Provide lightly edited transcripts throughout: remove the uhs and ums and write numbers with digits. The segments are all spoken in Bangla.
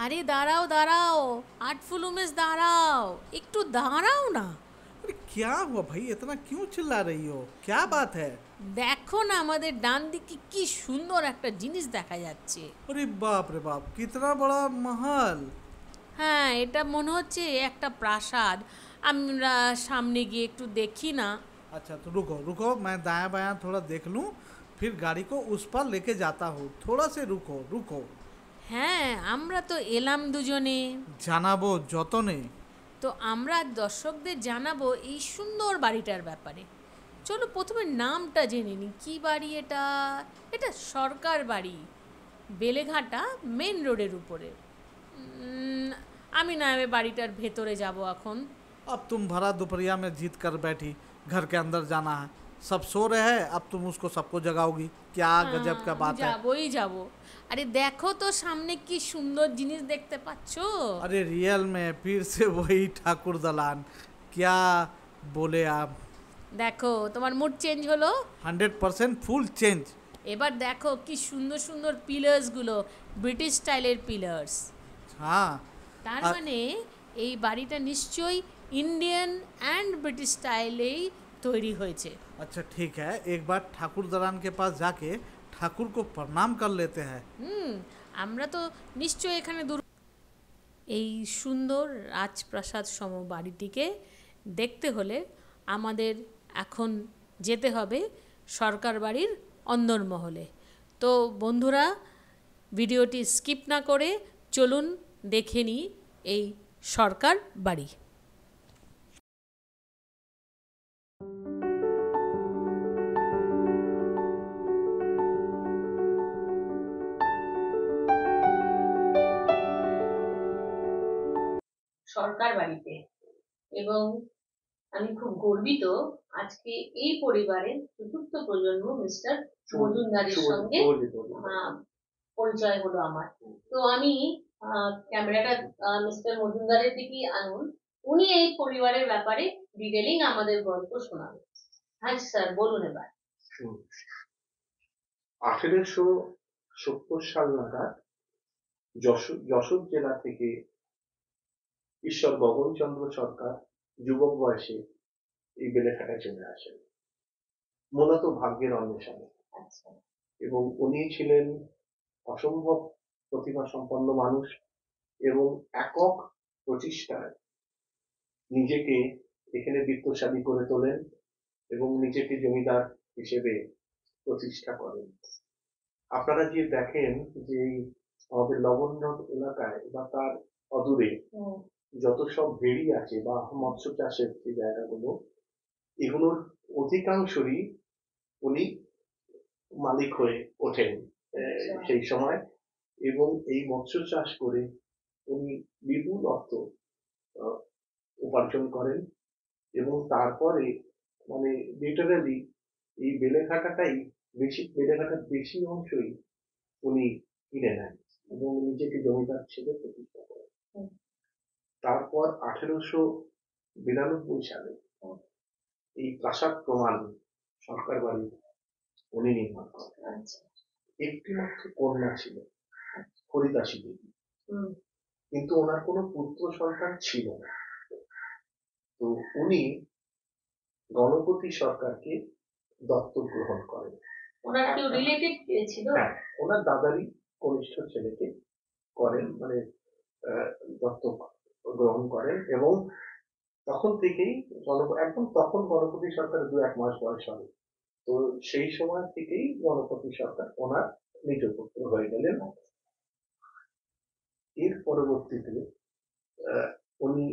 আরে দাঁড়াও দাঁড়াও, আর্টফুল উমেশ দাঁড়াও, একটু দাঁড়াও না। अरे क्या हुआ भाई, इतना क्यों चिल्ला रही हो? क्या बात है? দেখো না আমাদের ডান দিকে কি সুন্দর একটা জিনিস দেখা যাচ্ছে। अरे बाप रे बाप, कितना बड़ा महल। হ্যাঁ, এটা মনে হচ্ছে একটা প্রাসাদ। আমরা সামনে গিয়ে একটু দেখি না? अच्छा तो रुको रुको, मैं दायां बायां थोड़ा देख लूं, फिर गाड़ी को उस पर लेके जाता हूँ। थोड़ा से रुको रुको। হ্যাঁ, আমরা তো এলাম দুজনে। জানাবো যতনে। তো আমরা দর্শকদের জানাবো এই সুন্দর বাড়িটার ব্যাপারে। চলো প্রথমে নামটা জেনে নিই, কী বাড়ি এটা? এটা সরকার বাড়ি, বেলেঘাটা মেন রোডের উপরে। আমি না এবার বাড়িটার ভেতরে যাব এখন। अब तुम भरा दोपहरिया में जीत कर बैठी, घर के अंदर जाना है। सब सो रहे हैं, अब तुम उसको सबको जगाओगी? क्या गजब का बात है। যাবই যাব। আরে দেখো তো সামনে কি সুন্দর জিনিস দেখতে পাচ্ছো। अरे रियल में फिर से वही ठाकुर दलान। क्या बोले आप? দেখো তোমার মুড চেঞ্জ হলো। 100% फुल चेंज। এবার দেখো কি সুন্দর সুন্দর পিলার্সগুলো, ব্রিটিশ স্টাইলের পিলার্স। हाँ। তার अ- মানে এই বাড়িটা নিশ্চয়ই ইন্ডিয়ান অ্যান্ড ব্রিটিশ স্টাইলেই তৈরি হয়েছে। अच्छा ठीक है, एक बार ठाकुर दलान के पास जाके ठाकुर को प्रणाम कर लेते हैं। হুম, আমরা তো নিশ্চয়ই এখানে এই সুন্দর রাজপ্রাসাদ সম বাড়িটিকে দেখতে হলে আমাদের এখন যেতে হবে সরকার বাড়ির অন্দরমহলে। তো বন্ধুরা, ভিডিওটি স্কিপ না করে চলুন দেখে নিই এই সরকার বাড়ি। সরকার বাড়িতে, এবং আমি খুব গর্বিত আজকে এই পরিবারের চতুর্থ প্রজন্ম মিস্টার মজুমদারের সঙ্গে পরিচয় হলো আমার। তো আমি ক্যামেরাটা মিস্টার মজুমদারের দিকেই আনুন। উনি এই পরিবারের ব্যাপারে ডিটেলিং আমাদের গল্প শোনাবেন। হ্যাঁ স্যার, বলুন এবার। 1870 সাল নাগাদ যশোর জেলা থেকে ঈশ্বর গগনচন্দ্র সরকার যুবক বয়সে এই বেলেঘাটায় চলে আসেন, মূলত ভাগ্যের অন্বেষণে। আচ্ছা। এবং উনি ছিলেন অসম্ভব প্রতিভা সম্পন্ন মানুষ, এবং একক প্রচেষ্টায় নিজেকে এখানে বিত্তশালী করে তোলেন এবং নিজেকে জমিদার হিসেবে প্রতিষ্ঠা করেন। আপনারা যে দেখেন যে আমাদের লবণ্য এলাকায় বা তার অদূরে যত সব ভেড়ি আছে বা মৎস্য চাষের যে জায়গাগুলো, এগুলোর অধিকাংশই উনি মালিক হয়ে ওঠেন সেই সময়। এবং এই মৎস্য চাষ করে উনি বিপুল অর্থ উপার্জন করেন, এবং তারপরে মানে লিটারালি এই বেলেঘাটার বেশি অংশই উনি কিনে নেন এবং নিজেকে জমিদার হিসেবে প্রতিষ্ঠা করেন। তারপর 1892 সালে এই প্রাসাদ প্রমাণ সরকার বাড়ি উনি নির্মাণ করেন। একটি মাত্র কন্যা ছিল, হরিদাসী দেবী, কিন্তু ওনার কোনো পুত্র সন্তান ছিল না। তো উনি গণপতি সরকারকে দত্তক গ্রহণ করেন। ওনার কেউ রিলেটিভ ছিল? হ্যাঁ, ওনার দাদারই কনিষ্ঠ ছেলেকে করেন, মানে দত্তক গ্রহণ করেন। এবং তখন থেকেই একদম তখন গণপতি সরকার 2-1 মাস বয়স হবে। তো সেই সময় থেকেই গণপতি সরকার ওনার নিজ পুত্র হয়ে গেলেন। এর পরবর্তীতে উনি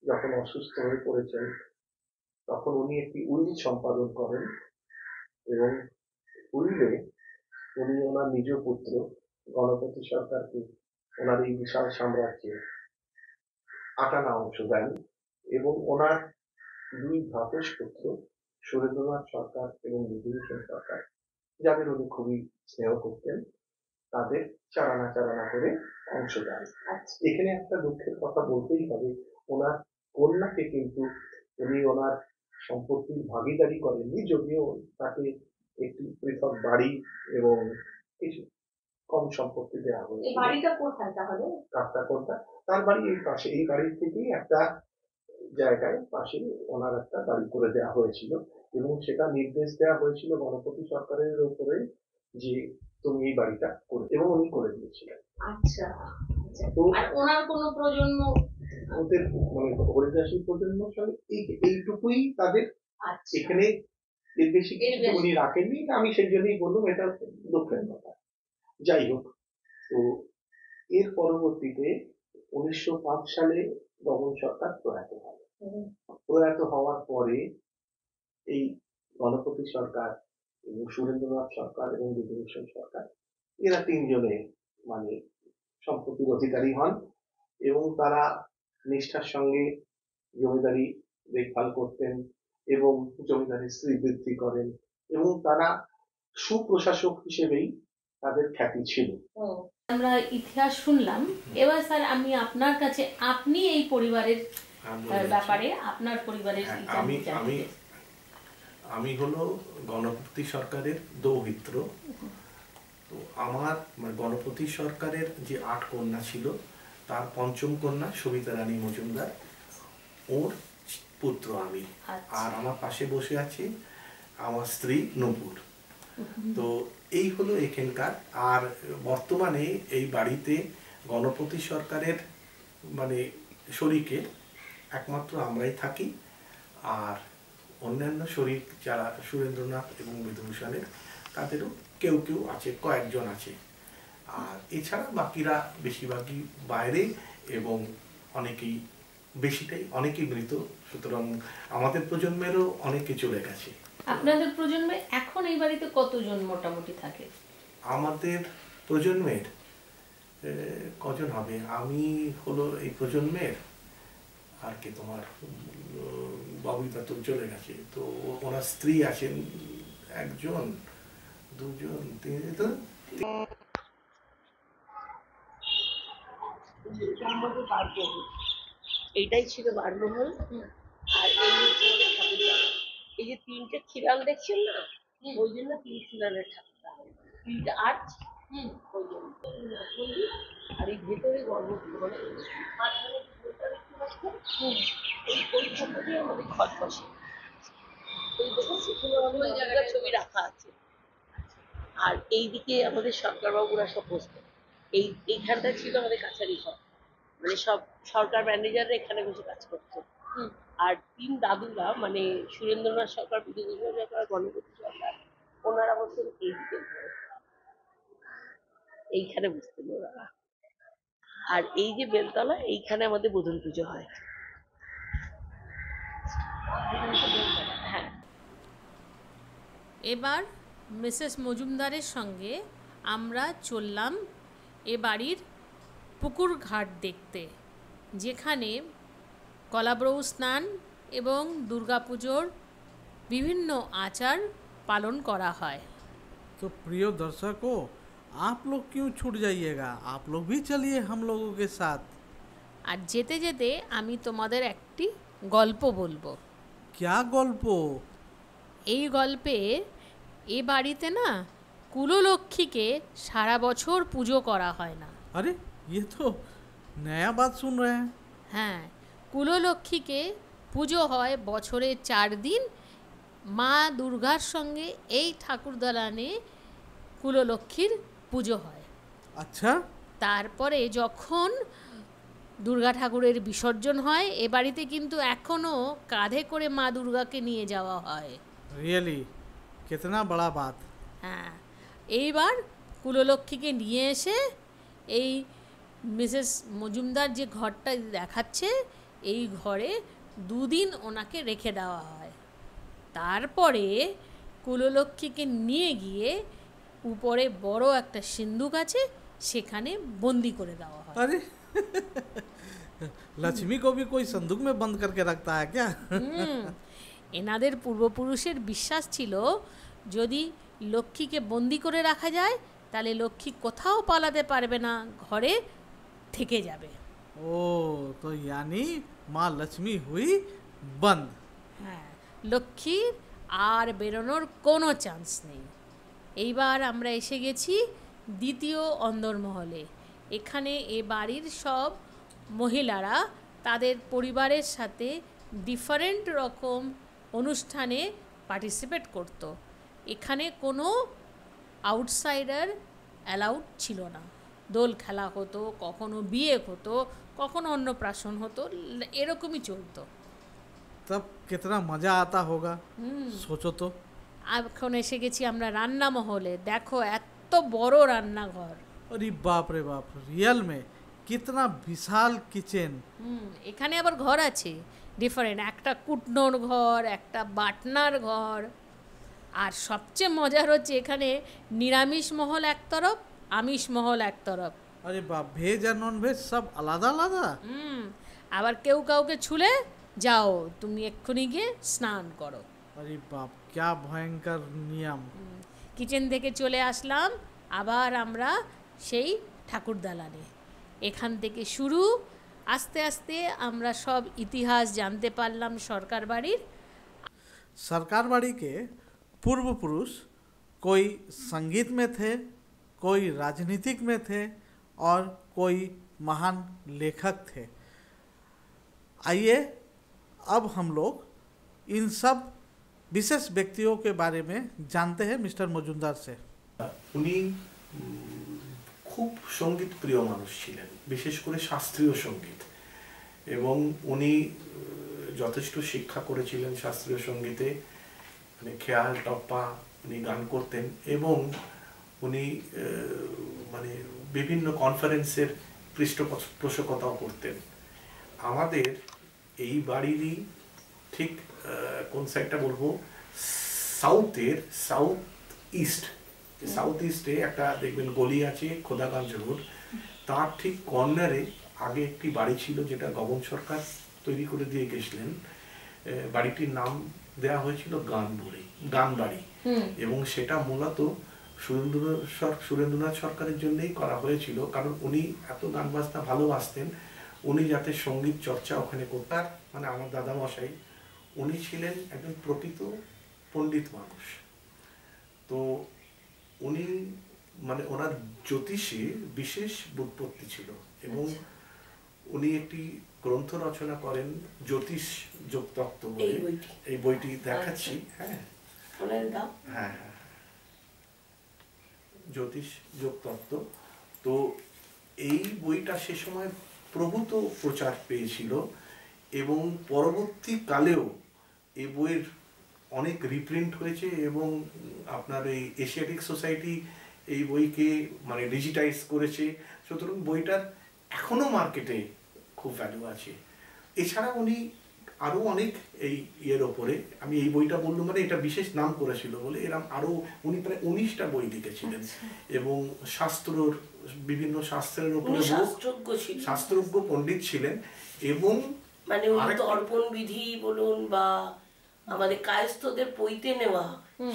যখন অসুস্থ হয়ে পড়েছেন, তখন উনি একটি উইল সম্পাদন করেন, এবং উইলে উনি ওনার নিজ পুত্র গণপতি সরকারকে ওনার এই বিশাল সাম্রাজ্যে 8 অংশ দেন। এবং ওনার 2 ভ্রাতুষ পুত্র সুরেন্দ্রনাথ সরকার এবং বিভূতিভূষণ সরকার, যাদের উনি খুবই স্নেহ করতেন, তাদের চারানা চারানা করে অংশ দেন। এখানে একটা দুঃখের কথা বলতেই হবে, ওনার কন্যাকে কিন্তু উনি ওনার সম্পত্তির ভাগিদারি করেননি, যদিও তাকে একটি পৃথক বাড়ি এবং কিছু কম সম্পত্তি দেওয়া এই হয়েছিল। বাড়িটা কোথায় তাহলে? কাকটা কোনটা? তার বাড়ি এই পাশে, এই বাড়ির থেকেই একটা জায়গায় পাশে ওনার একটা বাড়ি করে দেওয়া হয়েছিল, এবং সেটা নির্দেশ দেওয়া হয়েছিল গণপতি সরকারের উপরে যে তুমি এই বাড়িটা করে, এবং উনি করে দিয়েছিলেন। আচ্ছা, তো আর ওনার কোনো প্রজন্ম? ওদের মানে হরিদাসী প্রজন্ম এইটুকুই তাদের। আচ্ছা, এখানে এর বেশি কিছু উনি রাখেননি, আমি সেই জন্যই বললাম এটা দুঃখের কথা। যাই হোক, তো এর পরবর্তীতে 1905 সালে দমন সরকার প্রয়াত হয়। প্রয়াত হওয়ার পরে এই গণপতি সরকার এবং সুরেন্দ্রনাথ সরকার এবং বিধুভূষণ সরকার, এরা তিনজনে মানে সম্পত্তির অধিকারী হন, এবং তারা নিষ্ঠার সঙ্গে জমিদারি দেখভাল করতেন এবং জমিদারির শ্রীবৃদ্ধি করেন, এবং তারা সুপ্রশাসক হিসেবেই তাদের খ্যাতি ছিল। আমরা ইতিহাস শুনলাম, এবার স্যার আমি আপনার কাছে, আপনি এই পরিবারের ব্যাপারে আপনার পরিবারের আমি হলো গণপতি সরকারের দৌহিত্র। তো আমার গণপতি সরকারের যে 8 কন্যা ছিল তার পঞ্চম কন্যা সবিতা রানী মজুমদার, ওর পুত্র আমি। আর আমার পাশে বসে আছে আমার স্ত্রী নূপুর। তো এই হলো এখানকার। আর বর্তমানে এই বাড়িতে গণপতি সরকারের মানে শরিকে একমাত্র আমরাই থাকি, আর অন্যান্য শরিক যারা সুরেন্দ্রনাথ এবং বিধুভূষণের তাদেরও কেউ কেউ আছে, কয়েকজন আছে। আর এছাড়া বাকিরা বেশিরভাগই বাইরে, এবং অনেকেই মৃত। সুতরাং আমাদের প্রজন্মেরও অনেকে চলে গেছে। আপনাদের প্রজন্মে এখন এই বাড়িতে কতজন মোটামুটি থাকে? আমাদের প্রজন্মের কজন হবে, আমি হলো এই প্রজন্মের, আর কি তোমার ববিতা তো চলে গেছে, তো ওনার স্ত্রী আছেন একজন, দুজন, তিনজন। এইটাই ছিল বারমহল। আর এই হচ্ছে আমাদের ঠাকুর। এই যে 3টে খিলান দেখছেন না, ওই জন্য 3 খিলানের ঠাকুর, 3টে আর্চ, ওই জন্য। আর এই ভেতরে গর্ভগৃহ, মানে মাঝখানে ওই ঠাকুরই আমাদের ঘর বসে। ওই দেখুন সেখানে আমাদের জায়গার ছবি রাখা আছে। আর এইদিকে আমাদের সরকার বাবুরা সব বসতেন। এইখানটা ছিল আমাদের কাছারি ঘর, মানে সব সরকার ম্যানেজাররা এখানে বসে কাজ করতো। আর 3 দাদুরা, মানে সুরেন্দ্রনাথ সরকার, বিধুভূষণ সরকার, গণপতি সরকার, ওনারা বসতেন এইদিকে ঘরে, এইখানে বসতেন ওনারা। আর এই যে বেলতলা, এইখানে আমাদের বোধন পুজো হয়। হ্যাঁ। এবার মিসেস মজুমদারের সঙ্গে আমরা চললাম এ বাড়ির পুকুর ঘাট দেখতে, যেখানে কলাব্রউ স্নান এবং দুর্গাপুজোর বিভিন্ন আচার পালন করা হয়। तो प्रिय दर्शकों, आप लोग क्यों छूट जाइएगा, आप लोग भी चलिए हम लोगों के साथ। আর যেতে যেতে আমি তোমাদের একটি গল্প বলবো। क्या गल्प? এই গল্পে এ বাড়িতে না কুললক্ষ্মীকে সারা বছর পুজো করা হয় না। अरे ये तो नया बात सुन रहे हैं। হ্যাঁ, কুললক্ষ্মীকে পুজো হয় বছরে 4 দিন। মা দুর্গার সঙ্গে এই ঠাকুর দালানে কুললক্ষ্মীর পুজো হয়। अच्छा, তারপরে যখন দুর্গা ঠাকুরের বিসর্জন হয়, এ বাড়িতে কিন্তু এখনও কাঁধে করে মা দুর্গাকে নিয়ে যাওয়া হয়। रियली कितना बड़ा बात। হ্যাঁ, এইবার কুললক্ষ্মীকে নিয়ে এসে এই মিসেস মজুমদার যে ঘরটা দেখাচ্ছে, এই ঘরে 2 দিন ওনাকে রেখে দেওয়া হয়। তারপরে কুললক্ষ্মীকে নিয়ে গিয়ে উপরে বড় একটা সিন্দুক আছে, সেখানে বন্দি করে দেওয়া হয়। अरे लक्ष्मी को भी कोई संदूक में बंद करके रखता है क्या? এনাদের পূর্বপুরুষের বিশ্বাস ছিল, যদি লক্ষ্মীকে বন্দি করে রাখা যায় তাহলে লক্ষ্মী কোথাও পালাতে পারবে না, ঘরে থেকে যাবে। ओ तो यानी माँ लक्ष्मी हुई बंद। হ্যাঁ, লক্ষ্মীর আর বেরোনোর কোনো চান্স নেই। এইবার আমরা এসে গেছি দ্বিতীয় অন্দরমহলে। এখানে এ বাড়ির সব মহিলারা তাদের পরিবারের সাথে ডিফারেন্ট রকম অনুষ্ঠানে পার্টিসিপেট করত। এখানে কোনো আউটসাইডার অ্যালাউড ছিল না। দোল খেলা হতো, কখনো বিয়ে হতো, কখনো অন্নপ্রাশন হতো, এরকমই চলতো। तब कितना मजा आता होगा, सोचो तो। এখন এসে গেছি আমরা রান্না মহলে। দেখো এত বড় রান্নাঘর। अरे बाप रे बाप, रियल में कितना विशाल किचन। এখানে আবার ঘর আছে ডিফারেন্ট, একটা কুটনোর ঘর, একটা বাটনার ঘর। আর সবচেয়ে মজার হচ্ছে এখানে নিরামিষ মহল এক তরফ, আমিষ মহল এক তরফ। अरे बाप, भेज और नॉन भेज सब আলাদা আলাদা। আবার কেউ কাউকে ছুলে যাও তুমি এক্ষুনি গিয়ে স্নান করো। अरे बाप, क्या भयंकर नियम। কিচেন থেকে চলে আসলাম আবার আমরা সেই ঠাকুর দালানে। এখান থেকে শুরু, আস্তে আস্তে আমরা সব ইতিহাস জানতে পারলাম সরকার বাড়ির। सरकार बाड़ी के पूर्व पुरुष कोई संगीत में थे, कोई राजनीतिक में थे और कोई महान लेखक थे। आइए अब हम लोग इन सब विशेष व्यक्तियों के बारे में जानते हैं मिस्टर मजुमदार से। উনি খুব সঙ্গীত প্রিয় মানুষ ছিলেন, বিশেষ করে শাস্ত্রীয় সঙ্গীত, এবং উনি যথেষ্ট শিক্ষা করেছিলেন শাস্ত্রীয় সঙ্গীতে। মানে খেয়াল টপ্পা উনি গান করতেন, এবং উনি মানে বিভিন্ন কনফারেন্সের পৃষ্ঠপোষকতাও করতেন। আমাদের এই বাড়িরই ঠিক কোন সাইডটা বলবো, সাউথ ইস্টে একটা দেখবেন গলি আছে খোদাগঞ্জ রোড, তার ঠিক কর্নারে আগে একটি বাড়ি ছিল যেটা গগন সরকার তৈরি করে দিয়ে গেছিলেন। বাড়িটির নাম দেওয়া হয়েছিল গানবাড়ি, এবং সেটা মূলত সুরেন্দ্রনাথ সরকারের জন্যই করা হয়েছিল, কারণ উনি এত গান বাজনা ভালোবাসতেন। উনি যাতে সঙ্গীত চর্চা ওখানে করতেন। মানে আমার দাদামশাই উনি ছিলেন একজন প্রকৃত পণ্ডিত মানুষ। তো উনি মানে ওনার জ্যোতিষে বিশেষ ব্যুৎপত্তি ছিল, এবং উনি একটি গ্রন্থ রচনা করেন জ্যোতিষ যোগতত্ত্ব বলে। এই বইটি দেখাচ্ছি। হ্যাঁ হ্যাঁ, জ্যোতিষ যোগতত্ত্ব। তো এই বইটা সে সময় প্রভূত প্রচার পেয়েছিল, এবং পরবর্তীকালেও এই বইয়ের অনেক রিপ্রিন্ট হয়েছে, এবং আপনার এই এশিয়াটিক সোসাইটি এই বইকে মানে ডিজিটাইজ করেছে। সুতরাং বইটার এখনো মার্কেটে খুব ভ্যালু আছে। এছাড়া উনি আরো অনেক এই ইয়ের ওপরে, আমি এই বইটা বললাম মানে এটা বিশেষ নাম করেছিল বলে, এরকম আরো উনি প্রায় 19টা বই লিখেছিলেন, এবং বিভিন্ন শাস্ত্রের উপরে শাস্ত্রজ্ঞ পণ্ডিত ছিলেন। এবং মানে উনি তর্পণ বিধি বলুন বা আমাদের কায়স্থদের পৈতে নেওয়া,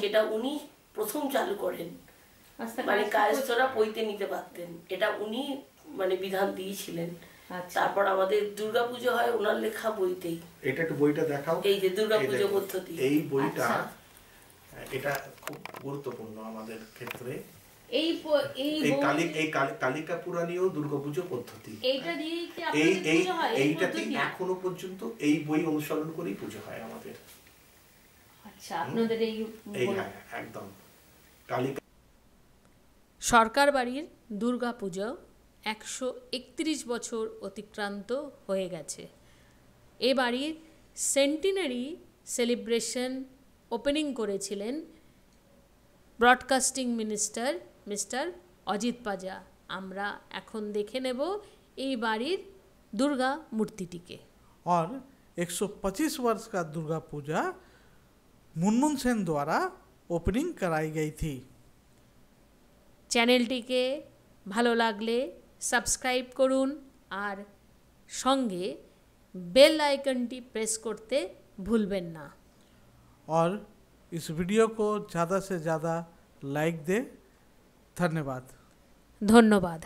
সেটা উনি প্রথম চালু করেন। মানে কায়স্থরা পৈতে নিতে পারতেন, এটা উনি মানে বিধান দিয়েছিলেন। তারপর আমাদের দুর্গাপুজো হয় ওনার লেখা বইতেই। এটা একটু বইটা দেখাও। এই যে দুর্গাপুজো পদ্ধতি, এই বইটা এটা খুব গুরুত্বপূর্ণ আমাদের ক্ষেত্রে। এই কালিকা পুরাণীয় দুর্গাপুজো পদ্ধতি, এইটা দিয়ে কি আপনাদের পুজো হয়? এইটাতে এখনো পর্যন্ত এই বই অনুসরণ করেই পুজো হয় আমাদের। আচ্ছা, আপনাদের এই একদম কালিকা। সরকার বাড়ির দুর্গাপুজো 131 বছর অতিক্রান্ত হয়ে গেছে। এ বাড়ির সেন্টিনারি সেলিব্রেশন ওপেনিং করেছিলেন ব্রডকাস্টিং মিনিস্টার মিস্টার অজিত পাজা। আমরা এখন দেখে নেব এই বাড়ির দুর্গা মূর্তিটিকে। और 125 वर्ष का दुर्गा पूजा मुनमुन सेन द्वारा ओपनिंग कराई गई थी। চ্যানেলটিকে ভালো লাগলে সাবস্ক্রাইব করুন, আর সঙ্গে বেল আইকনটি প্রেস করতে ভুলবেন না। और इस वीडियो को ज़्यादा से ज़्यादा लाइक दें। धन्यवाद। ধন্যবাদ।